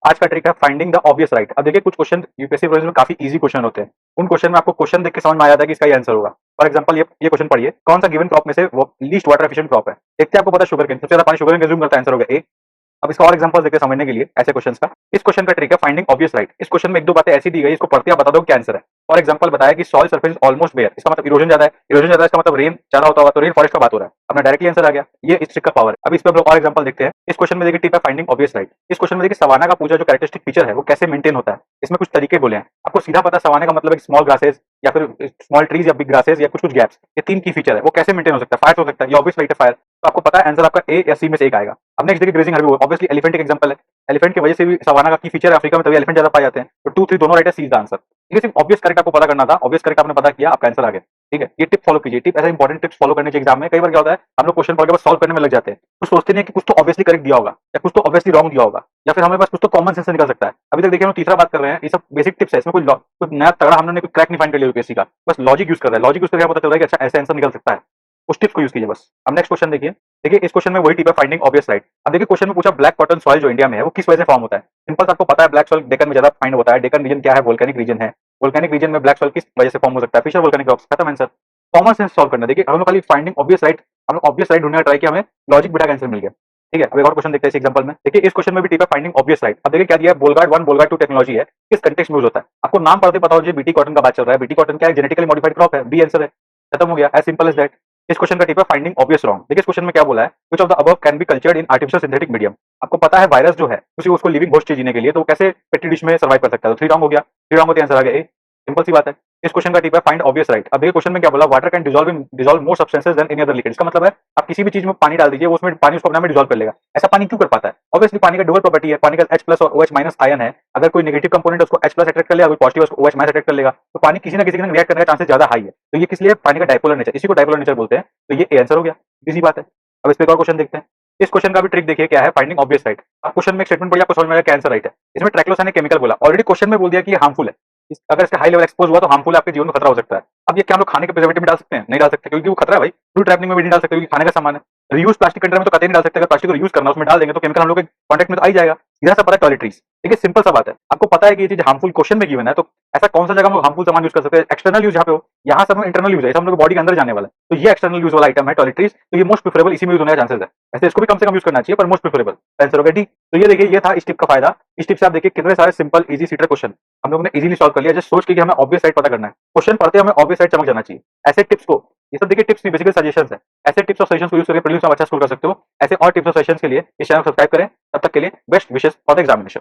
आज का ट्रिक है फाइंडिंग द ऑब्वियस राइट। अब देखिए कुछ क्वेश्चन यूपीएससी प्रीलिम्स में काफी इजी क्वेश्चन होते हैं। उन क्वेश्चन में आपको क्वेश्चन देख के समझ में आ जाता है कि इसका ये आंसर होगा। फॉर एग्जांपल ये क्वेश्चन पढ़िए, कौन सा गिवन क्रॉप में से वो लीस्ट वाटर एफिशिएंट क्रॉप है? देखते हैं, आपको पता है शुगर केन, सबसे ज्यादा पानी शुगर केन कंज्यूम करता है, आंसर होगा ए। अब इसका और एग्जांपल देखते हैं समझने के लिए ऐसे क्वेश्चंस का। इस क्वेश्चन का ट्रिक है फाइंडिंग ऑब्वियस राइट। इस क्वेश्चन में एक दो बातें ऐसी दी गई, इसको पढ़ते आप बता दो क्या आंसर है। फॉर एग्जांपल बताया कि soil surface is almost bare, इसका मतलब इरोजन ज्यादा है, इरोजन ज्यादा है इसका मतलब रेन ज्यादा होता होगा, तो रेन फॉरेस्ट का बात हो रहा है। अपना डायरेक्टली आंसर आ गया, ये इस ट्रिक का पावर है। अब इस पर हम लोग और एग्जांपल देखते हैं। इस क्वेश्चन में देखिए टिप है फाइंडिंग ऑब्वियस राइट। इस क्वेश्चन में देखिए सवाना का पूछा जो कैरेक्टरिस्टिक फीचर है वो कैसे मेंटेन होता है। इसमें कुछ तरीके बोले हैं, आपको सीधा पता सवाना का मतलब है स्मॉल ग्रासेस या फिर स्मॉल ट्रीज या बिग ग्रासेस या कुछ कुछ गैप्स, ये तीन की फीचर है, वो कैसे मेंटेन हो सकता है? फायर हो सकता है, ये ऑब्वियस राइट है फायर, तो आपको पता है आंसर आपका ए या सी में से एक आएगा। अब नेक्स्ट देखिए ग्रेजिंग हर्बीवोर, ऑब्वियसली एलिफेंट एक एग्जांपल है, एलिफेंट की वजह से भी सवाना का की फीचर है अफ्रीका में, तभी एलिफेंट ज्यादा पाए जाते हैं। तो 2 3 दोनों राइट है, सी इज द आंसर। ठीक है, सिर्फ ऑब्वियस करेक्ट आपको पता करना था, ऑब्वियस करेक्ट आपने पता किया, आपका आंसर आ गया। ठीक है, ये टिप फॉलो कीजिए, टिप ऐसा इंपॉर्टेंट टिप्स फॉलो करने चाहिए एग्जाम में। कई बार क्या होता है हम लोग क्वेश्चन पढ़ के बस सॉल्व करने में लग जाते हैं, तो सोचते नहीं कि कुछ तो ऑब्वियसली करेक्ट दिया होगा या कुछ तो ऑब्वियसली रॉन्ग दिया होगा, या फिर हमें बस कुछ तो कॉमन सेंस से निकल सकता है। अभी तक देखिए हम तीसरा बात कर रहे हैं, ये सब बेसिक टिप्स है, इसमें कुछ नया तगड़ा हमने कोई क्रैक नहीं फाइंड कर लिया यूपीएससी का, बस लॉजिक यूज कर रहा है, लॉजिक यूज करके पता चल रहा है कि अच्छा ऐसे आंसर निकल सकता है। उस टिप्स को यूज कीजिए बस। अब नेक्स्ट क्वेश्चन देखिए, देखिए इस क्वेश्चन में वही टिप है फाइंडिंग ऑब्वियस राइट। अब देखिए क्वेश्चन में पूछा ब्लैक कॉटन सॉइल जो इंडिया में है वो किस वजह से फॉर्म होता है? सिंपल, आपको पता है ब्लैक सॉइल डेकन में ज्यादा फाइंड होता है। डेकन रीजन क्या है? वोल्केनिक रीजन है। वोल्केनिक रीजन में ब्लैक सॉइल किस वजह से फॉर्म हो सकता है? फिशर वोल्केनिक रॉक्स, खत्म आंसर। कॉमन सेंस सॉल्व करना, देखिए हम लोग खाली फाइंडिंग ऑब्वियस राइट, हम लोग ऑब्वियस राइट ढूंढने का ट्राई किया, हमें लॉजिक बिठा के आंसर मिल गया। ठीक है, अब एक और क्वेश्चन देखते हैं इस एग्जांपल में। देखिए इस क्वेश्चन में भी टिप है फाइंडिंग ऑब्वियस राइट। अब देखिए क्या दिया है, बोलगार्ड 1 बोलगार्ड 2 टेक्नोलॉजी है, किस कंटेक्स्ट में यूज होता है? आपको नाम पढ़ते पता हो, जो बीटी कॉटन का बात चल रहा है, बीटी कॉटन क्या है? जेनेटिकली मॉडिफाइड क्रॉप है, बी आंसर है, खत्म हो गया, एज सिंपल एज दैट। इस क्वेश्चन का टिप है फाइंडिंग ऑब्वियस रॉन्ग। देखिए इस क्वेश्चन में क्या बोला है, which of the above can be cultured in artificial synthetic medium. आपको पता है वायरस जो है उसी उसको लिविंग होस्ट जीने के लिए, तो वो कैसे पेट्री डिश में सर्वाइव कर सकता है? तो 3 रॉन्ग हो गया, 3 रॉन्ग होते आंसर आ गया ए, सिंपल सी बात है। इस क्वेश्चन का टिप है फाइंड ऑब्वियस राइट। अब देखिए क्वेश्चन में क्या बोला, water can dissolve more substances than any other liquid. इसका मतलब है आप किसी भी चीज में पानी डाल दीजिए, वो उसमें पानी उसको अपने आप में डिसॉल्व कर लेगा। ऐसा पानी क्यों कर पाता है? ऑब्वियसली पानी का डुअल प्रॉपर्टी है, पानी का H प्लस और OH माइनस आयन है। अगर कोई नेगेटिव कंपोनेंट है उसको H प्लस अट्रैक्ट कर लेगा, कोई पॉजिटिव उसको OH माइनस अट्रैक्ट कर लेगा, तो पानी किसी ना किसी के रिएक्ट करने का चांसेस ज्यादा हाई है। तो ये किस लिए? पानी का डाइपोलर नेचर, इसी को डाइपोलर नेचर बोलते हैं। तो ये आंसर हो गया, इसी बात है। अब इस पे एक और क्वेश्चन देखते हैं। इस क्वेश्चन का भी ट्रिक देखिए क्या है, फाइंडिंग ऑब्वियस राइट। अब क्वेश्चन में एक स्टेटमेंट पढ़िए, आपको समझ में आएगा क्या आंसर राइट है। इसमें ट्रैक्लोसान केमिकल बोला, ऑलरेडी क्वेश्चन में बोल दिया कि ये हार्मफुल है। अगर इसका हाई लेवल एक्सपोज हुआ तो हार्मफुल आपके जीवन में खतरा हो सकता है। अब ये क्या हम लोग खाने के प्रिजर्वेटिव में डाल सकते हैं? नहीं डाल सकते, क्योंकि वो खतरा है भाई। फ्रूट रैपनिंग में भी नहीं डाल सकते क्योंकि खाने का सामान है। रीयूज प्लास्टिक कंटेनर में तो कतई नहीं डाल सकते, अगर प्लास्टिक को रीयूज करना उसमें डाल देंगे तो केमिकल हम लोग के कॉन्टेक्ट में तो आ ही जाएगा। सीधा सा पता है टॉयलेटरीज। देखिए सिंपल सा बात है, आपको पता है कि ये चीज हार्मफुल क्वेश्चन में गिवन है, तो ऐसा कौन सा जगह हम हार्मफुल सामान यूज कर सकते हैं? एक्सटर्नल यूज यहाँ पे हो, यहाँ सब में इंटरनल यूज है, हम लोग बॉडी के अंदर जाने वाला है, तो ये एक्सटर्नल यूज वाला आइटम है टॉयलेटरीज, तो ये मोस्ट प्रेफरेबल इसी में यूज होने का चांसेस है। ऐसे इसको भी कम से कम यूज करना चाहिए, पर मोस्ट प्रेफरेबल आंसर होगा डी। तो ये देखिए, ये था इस टिप का फायदा। इस टिप से आप देखिए कितने सारे सिंपल इजी सीटर क्वेश्चन हम लोगों ने इजीली सॉल्व कर लिया, जस्ट सोच के कि हमें ऑब्वियस राइट पता करना है। क्वेश्चन पढ़ते हमें ऑब्वियस राइट चमक जाना चाहिए। ऐसे टिप्स को, ये सब देखिए टिप्स नहीं, बेसिकली सजेशंस है। ऐसे टिप्स और सजेशंस को यूज करके प्रीलिम्स में अच्छा स्कोर कर सकते हो। ऐसे और टिप्स और सजेशंस के लिए इस चैनल को सब्सक्राइब करें। तब तक के लिए best wishes for the examination.